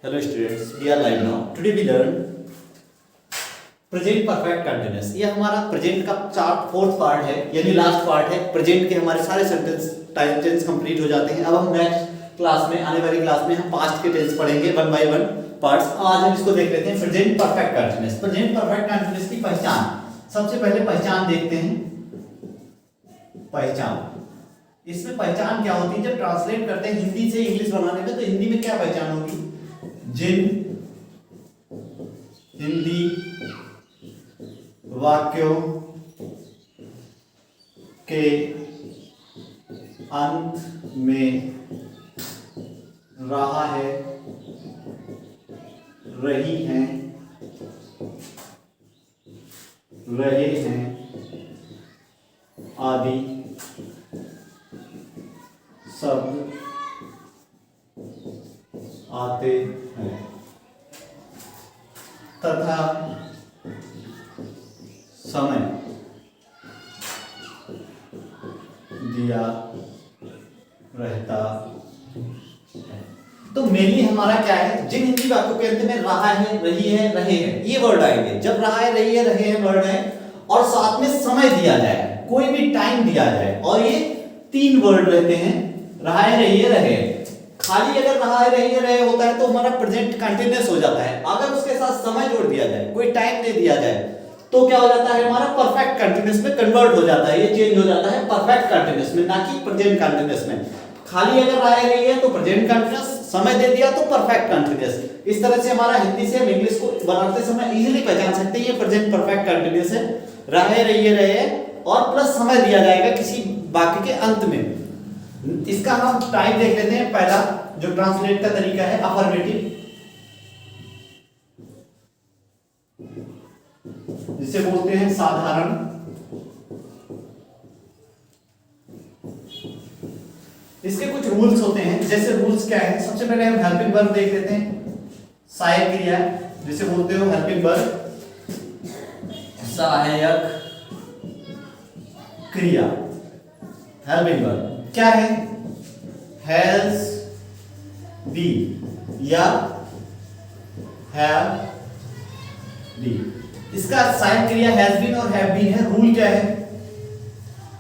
Hello students, we are live now. Today we learn present perfect continuous. ये हमारा present का fourth part है, यानी लास्ट पार्ट है। प्रेजेंट के हमारे सारे सेंटेंस टाइम टेंस कंप्लीट हो जाते हैं। अब हम नेक्स्ट क्लास में, आने वाली क्लास में हम पास्ट के टेंस पढ़ेंगे वन बाय वन पार्ट्स। आज हम इसको देख लेते हैं present perfect continuous. Present perfect continuous की पहचान, सबसे पहले पहचान देखते हैं। पहचान, इसमें पहचान क्या होती है? जब ट्रांसलेट करते हैं हिंदी से इंग्लिश बनाने में, तो हिंदी में क्या पहचान होगी? जिन हिंदी वाक्यों के अंत में रहा है, रही हैं, रहे हैं आदि शब्द आते हैं तथा समय दिया रहता है। तो मेनली हमारा क्या है? जिन हिंदी वाक्यों के अंत में रहा है, रही है, रहे हैं, ये वर्ड आएंगे। जब रहा है, रही है, रहे हैं वर्ड है और साथ में समय दिया जाए, कोई भी टाइम दिया जाए, और ये तीन वर्ड रहते हैं, रहा है, रही है, रहे हैं। खाली अगर रहा है, रही है, रहे होता है तो हमारा प्रेजेंट कंटिन्यूअस हो जाता है। अगर उसके साथ समय जोड़ दिया जाए, कोई टाइम दे दिया जाए, तो क्या हो जाता है? हमारा परफेक्ट कंटिन्यूअस में कन्वर्ट हो जाता है। ये चेंज हो जाता है परफेक्ट कंटिन्यूअस में, ना कि प्रेजेंट कंटिन्यूअस में। खाली अगर रहा है, रही है तो प्रेजेंट कंटिन्यूअस, समय दे दिया तो परफेक्ट कंटिन्यूअस। इस तरह से हमारा हिंदी से हम इंग्लिश को बनाते समय इजीली पहचान सकते हैं। ये प्रेजेंट परफेक्ट कंटिन्यूअस है, रहा है, रही है, रहे हैं, और प्लस समय दिया जाएगा किसी वाक्य के अंत में। इसका हम टाइप देख लेते हैं। पहला जो ट्रांसलेट का तरीका है, अफर्मेटिव, जिसे बोलते हैं साधारण। इसके कुछ रूल्स होते हैं। जैसे रूल्स क्या है? सबसे पहले हम हेल्पिंग वर्ब देख लेते हैं। सहायक क्रिया, जिसे बोलते हो हेल्पिंग वर्ब, सहायक क्रिया, हेल्पिंग वर्ब क्या है? हैज बीन या हैव बीन। इसका सहायक क्रिया हैज बीन और हैव बीन है। रूल क्या है?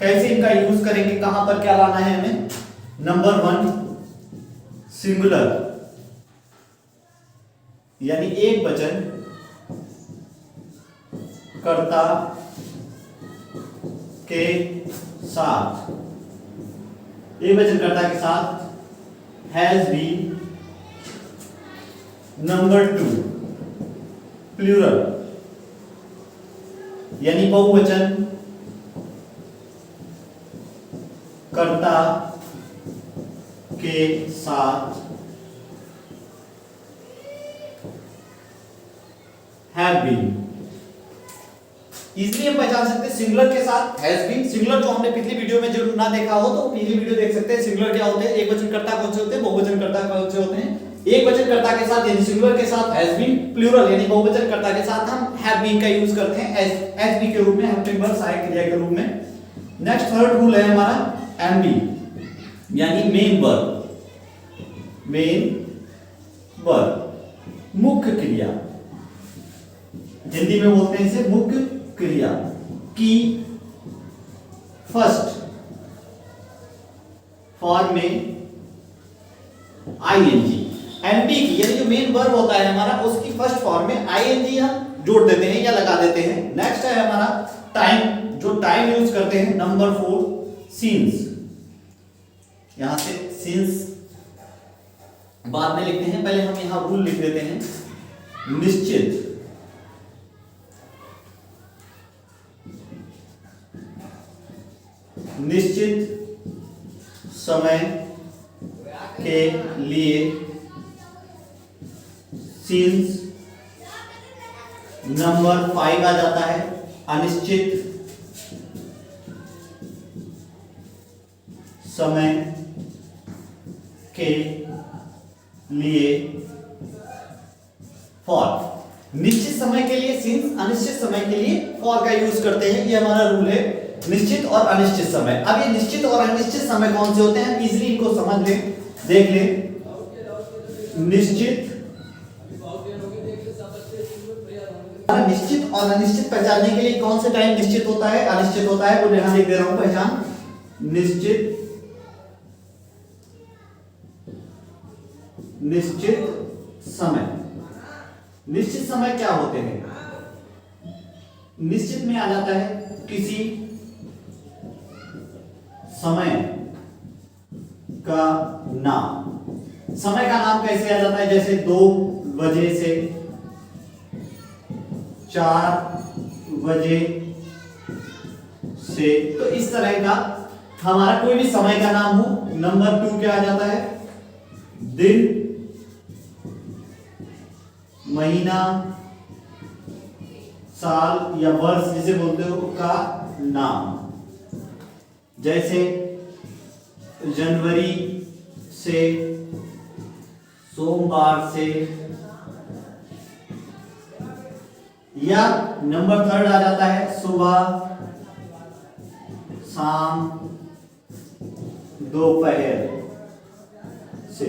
कैसे इनका यूज करेंगे, कहां पर क्या लाना है हमें? नंबर 1, सिंगुलर, यानी एक वचन कर्ता के साथ, एक वचन कर्ता के साथ हैज बीन। नंबर 2, प्लूरल, यानी बहुवचन कर्ता के साथ हैव बीन। इसलिए हम पहचान सकते हैं सिंगुलर के साथ हैज बीन। सिंगुलर जो हमने पिछली वीडियो में जो ना देखा हो तो पिछली वीडियो देख सकते हैं। सिंगुलर क्या होते हैं? एक वचन कर्ता कौन से होते हैं? बहुवचन कर्ता कौन से होते हैं? एक वचन कर्ता के साथ यानी सिंगुलर के साथ हैज बीन, प्लूरल यानी बहुवचन कर्ता के साथ हम हैव बीन का यूज करते हैं एस बी के रूप में, हेल्पिंग वर्ब, सहायक क्रिया के रूप में। नेक्स्ट थर्ड रूल है हमारा एमबी, यानी मेन वर्ब, मेन वर्ब, मुख्य क्रिया। हिंदी में बोलते हैं इसे मुख्य क्रिया की फर्स्ट फॉर्म में आईएनजी। एमबी की यानी जो मेन वर्ब होता है हमारा, उसकी फर्स्ट फॉर्म में आईएनजी हम जोड़ देते हैं या लगा देते हैं। नेक्स्ट है हमारा टाइम, जो टाइम यूज करते हैं। नंबर 4, सीन्स, यहां से सीन्स बाद में लिखते हैं, पहले हम यहां रूल लिख देते हैं। निश्चित, निश्चित समय के लिए सीन्स। नंबर 5 आ जाता है अनिश्चित समय के लिए फॉर। निश्चित समय के लिए सिंस, अनिश्चित समय के लिए फॉर का यूज करते हैं। ये हमारा रूल है, निश्चित और अनिश्चित समय। अब ये निश्चित और अनिश्चित समय कौन से होते हैं, इजीली इनको समझ लें, देख लें। निश्चित निश्चित और अनिश्चित पहचानने के लिए कौन से टाइम निश्चित होता है, अनिश्चित होता है, वो यहां लिख दे रहा हूं पहचान। निश्चित समय। निश्चित समय क्या होते हैं? निश्चित में आ जाता है किसी समय का नाम। समय का नाम कैसे आ जाता है? जैसे 2 बजे से 4 बजे से, तो इस तरह का हमारा कोई भी समय का नाम हो। नंबर 2 क्या आ जाता है? दिन, महीना, साल या वर्ष जिसे बोलते हो का नाम। जैसे जनवरी से, सोमवार से, या नंबर 3 आ जाता है सुबह, शाम, दोपहर से।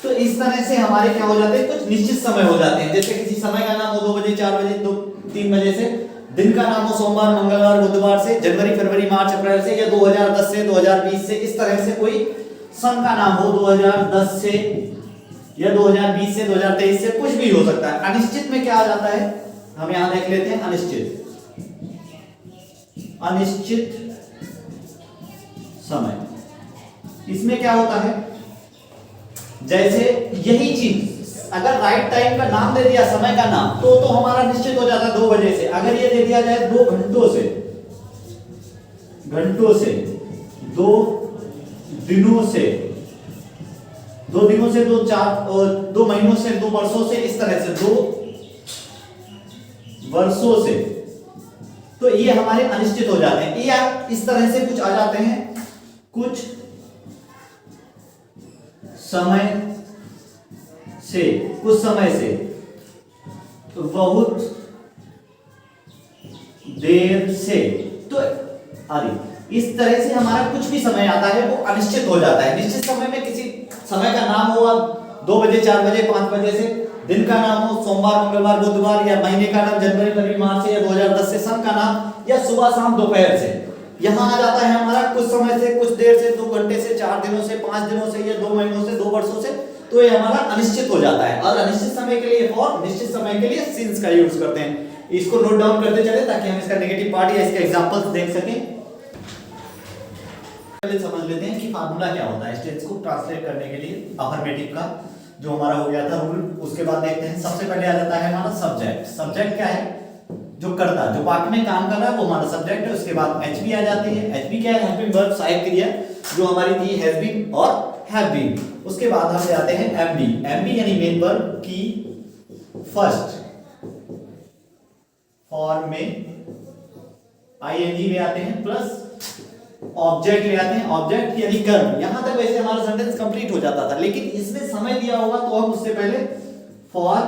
तो इस तरह से हमारे क्या हो जाते हैं, कुछ निश्चित समय हो जाते हैं। जैसे किसी समय का नाम हो 2 बजे, 4 बजे, 3 बजे से। दिन का नाम हो सोमवार, मंगलवार, बुधवार से। जनवरी, फरवरी, मार्च, अप्रैल से, या 2010 से, 2020 से। इस तरह से कोई सन का नाम हो 2010 से या 2020 से, 2023 से, कुछ भी हो सकता है। अनिश्चित में क्या आ जाता है, हम यहां देख लेते हैं। अनिश्चित समय, इसमें क्या होता है, जैसे यही चीज अगर राइट टाइम का नाम दे दिया, समय का नाम, तो हमारा निश्चित हो जाता है 2 बजे से। अगर ये दे दिया जाए 2 घंटों से, 2 दिनों से, 2 दिनों से, 2 महीनों से, 2 वर्षों से, इस तरह से 2 वर्षों से, तो ये हमारे अनिश्चित हो जाते हैं। या इस तरह से कुछ आ जाते हैं, कुछ समय से, कुछ समय से, बहुत देर से, तो आदि। इस तरह से हमारा कुछ भी समय आता है वो अनिश्चित हो जाता है। निश्चित समय में किसी समय का नाम हो 2 बजे, 4 बजे, 5 बजे से। दिन का नाम हो सोमवार, मंगलवार, बुधवार, या महीने का नाम जनवरी, फरवरी, मार्च से, या 2010 से। सन का नाम या सुबह, शाम, दोपहर से। यहां आ जाता है हमारा कुछ समय से, कुछ देर से, 2 घंटे से, 4 दिनों से, 5 दिनों से, या 2 महीनों से, 2 वर्षों से। तो ये हमारा अनिश्चित हो जाता है। और अनिश्चित समय के लिए फॉर, निश्चित समय के लिए सिंस का यूज करते हैं। इसको नोट डाउन करते चले ताकि हम इसका नेगेटिव पार्ट या इसका एग्जांपल्स देख सकें। पहले समझ लेते हैं कि फार्मूला क्या होता है स्टेट्स को ट्रांसलेट करने के लिए। अफर्मेटिव का जो हमारा हो गया था रूल, उसके बाद देखते हैं। सबसे पहले आ जाता है हमारा सब्जेक्ट। सब्जेक्ट क्या है? जो करता, जो वाक्य में काम कर रहा है वो हमारा सब्जेक्ट है। उसके बाद एचबी आ जाती है। एचबी क्या है? हैव बीन वर्ब, सहायक क्रिया जो हमारी थी हैज बीन और हैव बीन। उसके बाद हम जाते हैं एमबी। एमबी यानी मेन वर्ब की फर्स्ट फॉर्म में आईएनजी ले आते हैं, प्लस ऑब्जेक्ट ले आते हैं। ऑब्जेक्ट यानी कर्म। यहां तक वैसे हमारा सेंटेंस कंप्लीट हो जाता था, लेकिन इसमें समय दिया होगा तो हम उससे पहले फॉर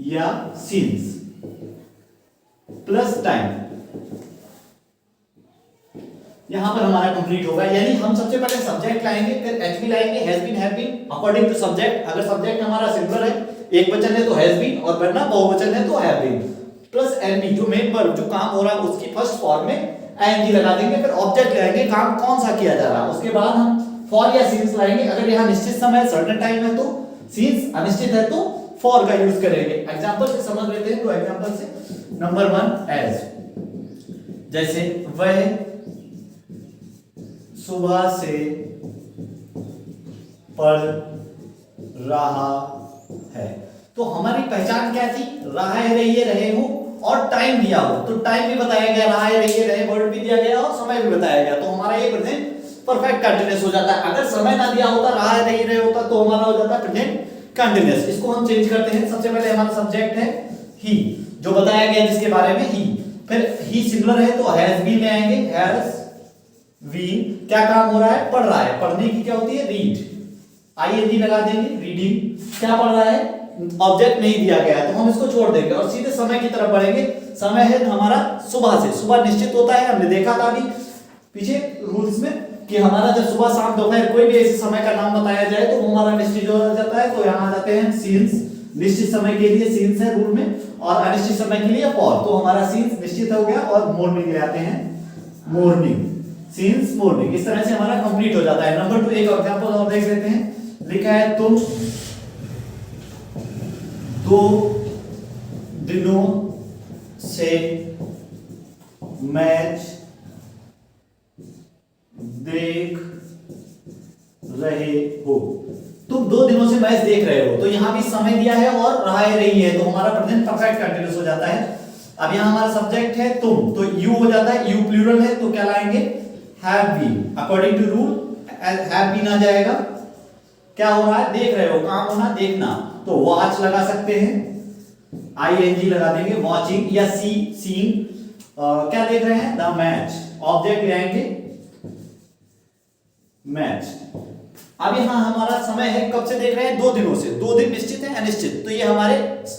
या सिंस प्लस टाइम, यहां पर हमारा कंप्लीट होगा। यानी हम सबसे पहले सब्जेक्ट लाएंगे, फिर एचबी लाएंगे, has been, have been according to subject. अगर सब्जेक्ट हमारा सिंगुलर है, एक वचन है तो हैज बीन, और वरना बहुवचन है तो हैव बीन, प्लस एनबी जो मेन वर्ब, जो काम हो रहा है उसकी फर्स्ट फॉर्म में आईएनजी लगा देंगे। फिर ऑब्जेक्ट लाएंगे, काम कौन सा किया जा रहा है। उसके बाद हम फॉर या सिंस लाएंगे। अगर यहां निश्चित समय सर्टेन टाइम है तो सिंस, अनिश्चित है तो फॉर का यूज करेंगे। एग्जांपल से समझ लेते हैं। तो एग्जांपल से नंबर 1 एज, जैसे वह सुबह से पढ़ रहा है। तो हमारी पहचान क्या थी? रहा है, रहिए, रहे हो, और टाइम दिया हो। तो टाइम भी बताया गया, रहा है, रहिए, रहे, वर्ड भी दिया गया और समय भी बताया गया। तो हमारा ये प्रेजेंट परफेक्ट कंटीन्यूअस हो जाता है। अगर समय ना दिया होता, रहा है, रही, रहे होता, तो हमारा हो जाता प्रेजेंट कंटीन्यूअस। इसको हम चेंज करते हैं। सबसे पहले हमारा सब्जेक्ट है ही, जो बताया गया जिसके बारे में, ही। फिर ही सिंगुलर है तो हैज बीन ले आएंगे, हैज बीन। क्या काम हो रहा है? पढ़ रहा है। पढ़ने की क्या होती है? रीड। आईएनजी लगा देंगे, रीडिंग। क्या पढ़ रहा है? ऑब्जेक्ट नहीं दिया गया है तो हम इसको छोड़ देंगे और सीधे समय की तरफ बढ़ेंगे। समय है हमारा सुबह से। सुबह निश्चित होता है, हमने देखा था अभी पीछे रूल्स में कि हमारा जब सुबह, शाम, दोपहर कोई भी ऐसे समय का नाम बताया जाए तो वो हमारा निश्चित हो जाता है। तो यहाँ आ जाते हैं सिंस, निश्चित समय के लिए सीन्स है रूल में, और अनिश्चित समय के लिए फॉर। तो हमारा सीन्स निश्चित हो गया और मॉर्निंग ले आते हैं, मॉर्निंग, सीन्स मॉर्निंग। इस तरह से हमारा कंप्लीट हो जाता है। नंबर 2 एक एग्जांपल और देख लेते हैं। लिखा है तुम 2 दिनों से मैच देख रहे हो। तुम 2 दिनों से मैच देख रहे हो, तो यहां भी समय दिया है और रहा है रही है, तो हमारा प्रेजेंट परफेक्ट कंटीन्यूअस हो जाता है। अब यहां हमारा सब्जेक्ट है तुम, तो यू हो जाता है, यू प्लूरल है तो क्या लाएंगे, have been. According to rule have been आ जाएगा। क्या हो रहा है, देख रहे हो, काम होना देखना, तो वॉच लगा सकते हैं, आईएनजी लगा देंगे, वॉचिंग या सी सीइंग। क्या देख रहे हैं, द मैच, ऑब्जेक्ट ले आएंगे मैच। अब यहां हमारा समय है, कब से देख रहे हैं, 2 दिनों से। 2 दिन निश्चित है अनिश्चित, तो ये हमारे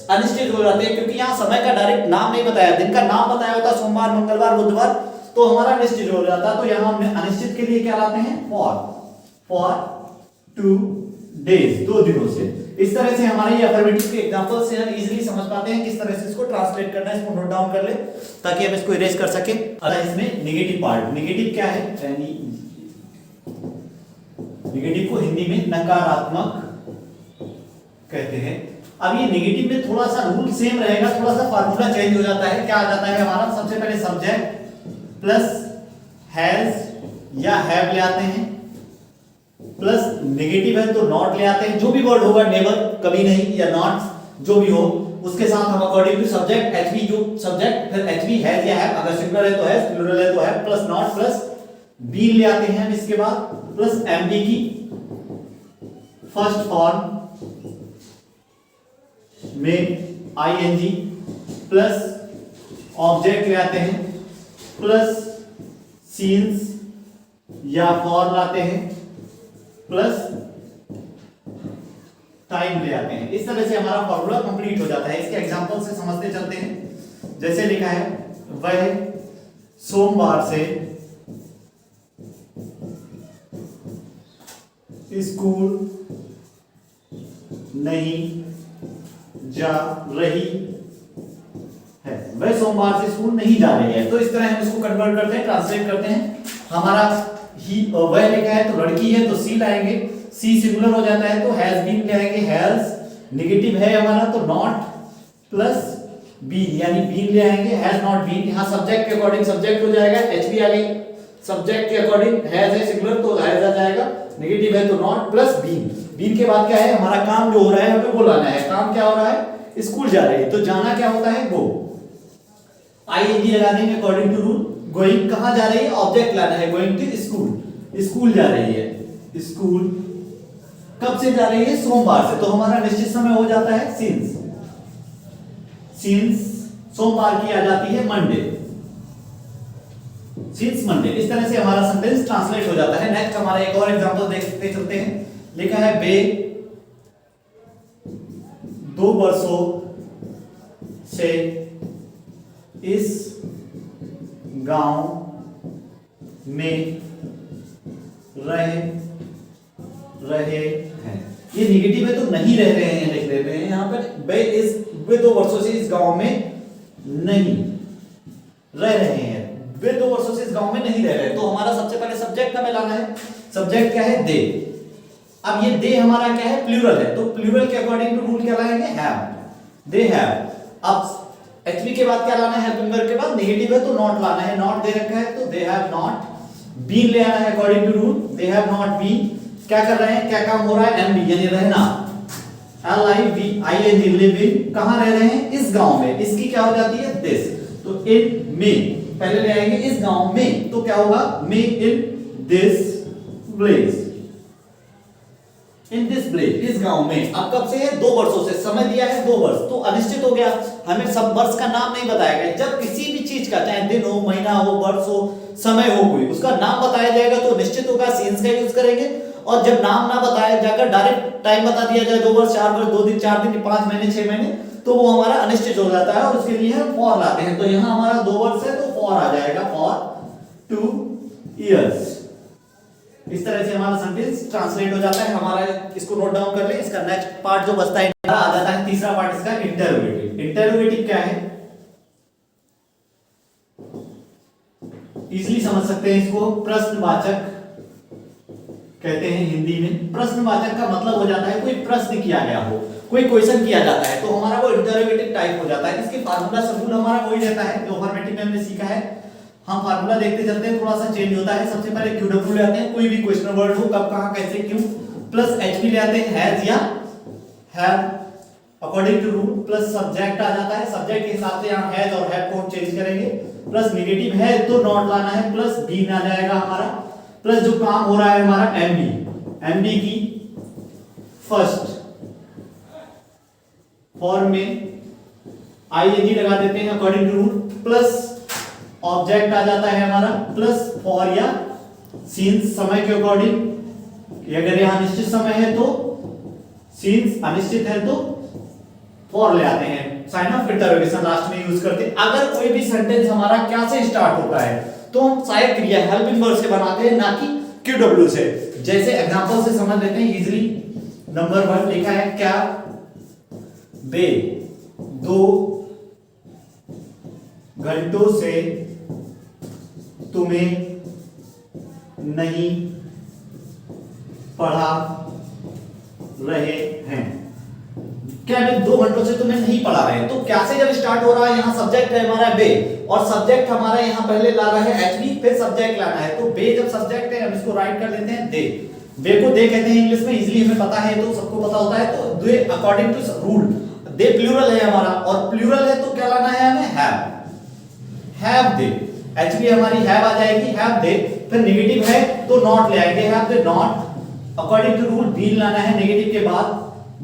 अनिश्चित हो जाते हैं, क्योंकि यहां समय का डायरेक्ट नाम नहीं बताया, दिन का नाम बताया होता सोमवार मंगलवार बुधवार, तो हमारा निश्चित हो जाता। तो यहां हमने अनिश्चित के लिए क्या लाते हैं, फॉर 2 डेज, 2 दिनों से। इस तरह से हमारे ये अफर्मेटिव के एग्जांपल से हम इजीली समझ पाते हैं किस तरह से इसको ट्रांसलेट करना है। इसको नोट डाउन कर ले ताकि हम इसको इरेज कर सके। अब इसमें नेगेटिव पार्ट, नेगेटिव क्या है, नेगेटिव को हिंदी में नकारात्मक कहते हैं। अब ये नेगेटिव में थोड़ा सा रूल सेम रहेगा, थोड़ा सा फार्मूला चेंज हो जाता है। क्या आ जाता है हमारा, सबसे पहले सब्जेक्ट प्लस हैज या हैव ले आते हैं, प्लस नेगेटिव है तो नॉट ले आते हैं। जो भी वर्ड होगा, नेवर कभी नहीं, या नॉट जो भी हो, उसके साथ हम अकॉर्डिंग टू सब्जेक्ट एचवी, जो सब्जेक्ट फिर एचवी हैज या हैव, अगर सिंगुलर है तो हैज, प्लूरल है तो have, plus not plus be ले आते हैं हम इसके बाद, प्लस एमडी की फर्स्ट फॉर्म में आईएनजी, प्लस ऑब्जेक्ट ले आते हैं, प्लस सीन्स या फॉर लाते हैं, प्लस टाइम ले आते हैं। इस तरह से हमारा फॉर्मूला कंप्लीट हो जाता है। इसके एग्जांपल से समझते चलते हैं। जैसे लिखा है, वह सोमवार से स्कूल नहीं जा रही है। वह सोमवार से स्कूल नहीं जा रही है। तो इस तरह हम इसको कन्वर्ट करते हैं, ट्रांसलेट करते हैं। हमारा ही वह लिखा है तो लड़की है तो सी लाएंगे, सी सिंगुलर हो जाता है तो हैज बीन ले आएंगे, हैज नेगेटिव है हमारा तो नॉट प्लस बीन यानी बीन ले आएंगे, हैज नॉट बीन। यहां सब्जेक्ट के अकॉर्डिंग सब्जेक्ट हो जाएगा, एचबी आ गई, सब्जेक्ट के अकॉर्डिंग हैज है सिंगुलर तो हैज आ जाएगा, नेगेटिव है तो नॉट प्लस बीन। बीन के बाद क्या है, हमारा काम जो हो रहा है हमें वो लाना है। काम क्या हो रहा है, स्कूल जा रही है, तो जाना क्या होता है, गो। आईएनजी लगा देंगे अकॉर्डिंग टू रूल। गोइंग कहां जा रही है, ऑब्जेक्ट लाना है, गोइंग टू स्कूल, स्कूल जा रही है, स्कूल कब से जा रही है, सोमवार से, तो हमारा निश्चित समय हो जाता है सिंस, सिंस सोमवार की आ जाती है मंडे, सिंस मंडे। इस तरह से हमारा सेंटेंस ट्रांसलेट हो जाता है। नेक्स्ट हमारा एक और एग्जांपल देखते चलते हैं। लिखा है, वे 2 वर्षों से इस गांव में रहे हैं। ये नेगेटिव है तो नहीं रह रहे हैं लिख देते हैं यहां पर। वे 2 वर्षों से इस गांव में नहीं रह रहे हैं। वे 2 वर्षों से इस गांव में नहीं रह रहे, तो हमारा सबसे पहले सब्जेक्ट हमें लाना है। सब्जेक्ट क्या है, दे। अब ये दे हमारा क्या है, प्लूरल है, तो प्लूरल के अकॉर्डिंग टू रूल क्या लाएंगे, हैव, दे हैव। अब एचवी के बाद क्या लाना है, प्लूरल के बाद नेगेटिव है तो नॉट लाना है, नॉट दे रखा है तो दे हैव नॉट। बीन ले आना है according to rule, they have not been. क्या कर रहे हैं, क्या काम हो रहा है, एमबी यानी रहना, LIVING लिव इन, कहां रह रहे हैं, इस गांव में। इसकी क्या हो जाती है, दिस, तो इन में पहले ले आएंगे इस गांव में, तो क्या होगा, में in this place, in this place, इस गांव में। अब कब से है, 2 वर्षों से। समय दिया है 2 वर्ष, तो अनिश्चित हो गया, हमें सब वर्ष का नाम नहीं बताया गया। जब किसी भी चीज का, चाहे दिन हो, महीना हो, वर्ष हो, समय हो, कोई उसका नाम बताया जाएगा तो निश्चित होगा, सीन्स का यूज करेंगे। और जब नाम ना बताया जाकर डायरेक्ट टाइम बता दिया जाए, 2 वर्ष, 4 वर्ष, 2 दिन, 4 दिन, 5 महीने, 6 महीने, तो वो हमारा अनिश्चित हो जाता है और उसके लिए हम फॉर लाते हैं। तो यहां हमारा 2 वर्ष है तो फॉर आ जाएगा, फॉर 2 इयर्स। इस तरह से हमारा सेंटेंस ट्रांसलेट हो जाता है। हमारा इसको नोट डाउन कर ले। इसका नेक्स्ट पार्ट जो बचता है आ जाता है तीसरा पार्ट इसका इंटरोगेटिव। इंटरोगेटिव क्या है, इजीली समझ सकते हैं इसको। प्रश्नवाचक कहते हैं हिंदी में। प्रश्नवाचक का मतलब हो जाता है कोई प्रश्न किया गया हो, कोई क्वेश्चन किया जाता है तो हमारा वो इंटरोगेटिव टाइप हो जाता है। इसके फार्मूला रूल हमारा वही रहता है जो फॉर्मेटिव में हमने सीखा है। हम फार्मूला देखते चलते हैं, थोड़ा सा चेंज होता है। सबसे पहले क्यूडब्ल्यू ले आते हैं, कोई भी क्वेश्चन वर्ड हो कब कहां कैसे क्यों, प्लस एचपी ले आते हैं हैज या have according to rule, plus subject आ जाता है। सब्जेक्ट के हिसाब से यहां हैज और हैव को हम चेंज करेंगे। प्लस नेगेटिव है तो नॉट लाना है, प्लस बी आ जाएगा हमारा। प्लस जो काम हो रहा है हमारा एमडी की फर्स्ट फॉर्म में आईएनजी लगा देते हैं according to rule. Plus object आ जाता है हमारा, प्लस फॉर या सिंस समय के अकॉर्डिंग। अगर यहां निश्चित समय है तो सिंस, अनिश्चित है तो फॉर ले आते हैं। साइन ऑफ इंटरोगेशन लास्ट में यूज करते हैं। अगर कोई भी सेंटेंस हमारा क्या से स्टार्ट होता है तो हम सहायक क्रिया हेल्पिंग वर्ब से बनाते हैं, ना कि क्यूडब्ल्यू से। जैसे एग्जांपल से समझ लेते हैं इजीली। नंबर 1 लिखा है क्या बे 2 घंटों से तुम्हें नहीं पढ़ा रहे हैं। क्या बे 2 घंटों से तुम्हें नहीं पढ़ा रहे हैं। तो क्या से जब स्टार्ट हो रहा है, यहां सब्जेक्ट है हमारा बे और सब्जेक्ट हमारा यहां पहले ला रहा है एचबी, फिर सब्जेक्ट लाना है। तो बे जब सब्जेक्ट है हम इसको राइट कर लेते हैं दे। बे को दे कहते हैं इंग्लिश में, इजीली हमें पता है तो सबको पता होता है। तो they according to rule they plural है हमारा और प्लूरल है तो क्या लाना है हमें हैव दे। एचबी हमारी हैव आ जाएगी, हैव दे। फिर नेगेटिव है तो नॉट ले आएंगे, have they not. According to rule been लाना है नेगेटिव के बाद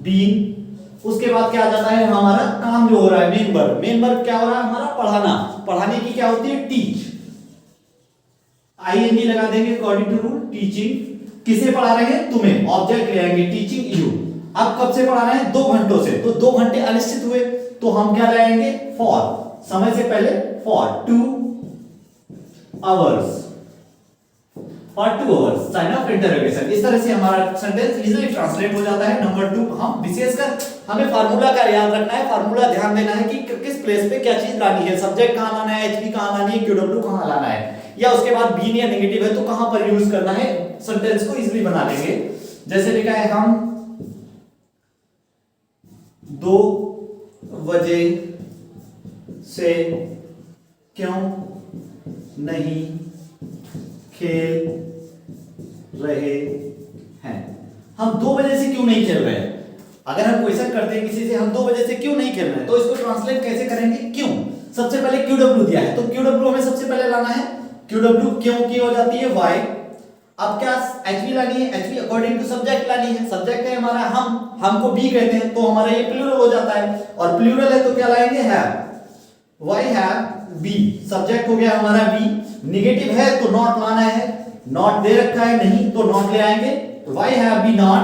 बीन। उसके बाद क्या आ जाता है हमारा काम जो हो रहा है मेन वर्ब क्या हो रहा है हमारा पढ़ाना। पढ़ाने की क्या होती है टीच। आईएनजी लगा देंगे अकॉर्डिंग टू रूल टीचिंग। किसे पढ़ा रहे हैं तुम्हें, ऑब्जेक्ट ले आएंगे टीचिंग यू। अब कब से पढ़ा रहे हैं 2 घंटों से, तो 2 घंटे अनिश्चित हुए तो हम क्या लाएंगे फॉर, समय से पहले फॉर 2 आवर्स और 2 आवर्स साइन ऑफ इंटरोगेशन। इस तरह से हमारा सेंटेंस इजीली ट्रांसलेट हो जाता है। नंबर 2 हम विशेषकर हमें फार्मूला का याद रखना है। फार्मूला ध्यान देना है कि किस प्लेस पे क्या चीज लानी है। सब्जेक्ट कहां लाना है, एचपी कहां लानी है, क्यूडब्ल्यू कहां लाना है, या उसके बाद बीन या नेगेटिव है तो कहां पर यूज करना है। सेंटेंस को इजीली बना लेंगे। जैसे लिखा है हम 2 बजे से क्यों नहीं खेल रहे हैं। हम 2 बजे से क्यों नहीं खेल रहे हैं। अगर हम क्वेश्चन करते हैं किसी से हम 2 बजे से क्यों नहीं खेल रहे हैं तो इसको ट्रांसलेट कैसे करेंगे क्यों। सबसे पहले क्यूडब्ल्यू दिया है तो क्यूडब्ल्यू हमें सबसे पहले लाना है। क्यूडब्ल्यू क्यों की हो जाती है वाई। अब क्या एचवी लानी है, एचवी अकॉर्डिंग टू सब्जेक्ट लानी है। सब्जेक्ट है हमारा हमको बी कहते हैं तो हमारा ये प्लूरल हो जाता है और प्लूरल है तो क्या लाएंगे have. Why have be, subject हो गया हमारा बी। नेगेटिव है तो नॉट लाना है, नॉट दे रखा है नहीं तो नॉट ले आएंगे। Why have be not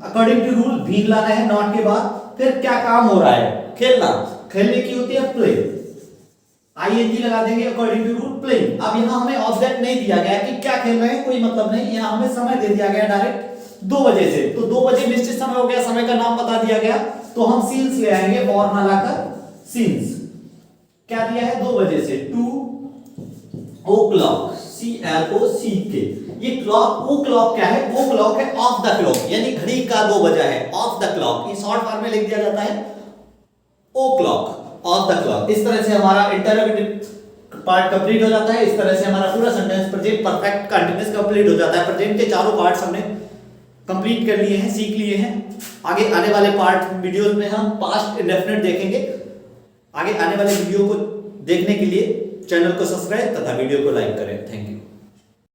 according to rule been लाना है नॉट के बाद। फिर क्या काम हो रहा है खेलना, खेलने की होती है प्ले। आईएनजी लगा देंगे अकॉर्डिंग टू रूल प्लेइंग। अब यहां हमें ऑब्जेक्ट नहीं दिया गया कि क्या खेल रहे हैं, कोई मतलब नहीं। यहां हमें समय दे दिया गया डायरेक्ट 2 बजे से, तो 2 बजे निश्चित समय हो गया, समय का नाम बता दिया गया तो हम सीन्स ले आएंगे और ना लाकर सीन्स। क्या दिया है 2 बजे से 2 o'clock CLOCK। ये क्लॉक ओ क्लॉक क्या है, वो क्लॉक है ऑफ द क्लॉक यानी घड़ी का 2 बजा है ऑफ द क्लॉक। ये शॉर्ट फॉर्म में लिख दिया जाता है ओ क्लॉक ऑफ द क्लॉक। इस तरह से हमारा इंटरोगेटिव पार्ट कंप्लीट हो जाता है। इस तरह से हमारा पूरा sentence present perfect continuous complete हो जाता है। प्रेजेंट के चारों पार्ट्स हमने कंप्लीट कर लिए हैं, सीख लिए हैं। आगे आने वाले पार्ट वीडियोस में हम पास्ट इंडेफिनिट देखेंगे। आगे आने वाले वीडियो को देखने के लिए चैनल को सब्सक्राइब तथा वीडियो को लाइक करें। Thank you.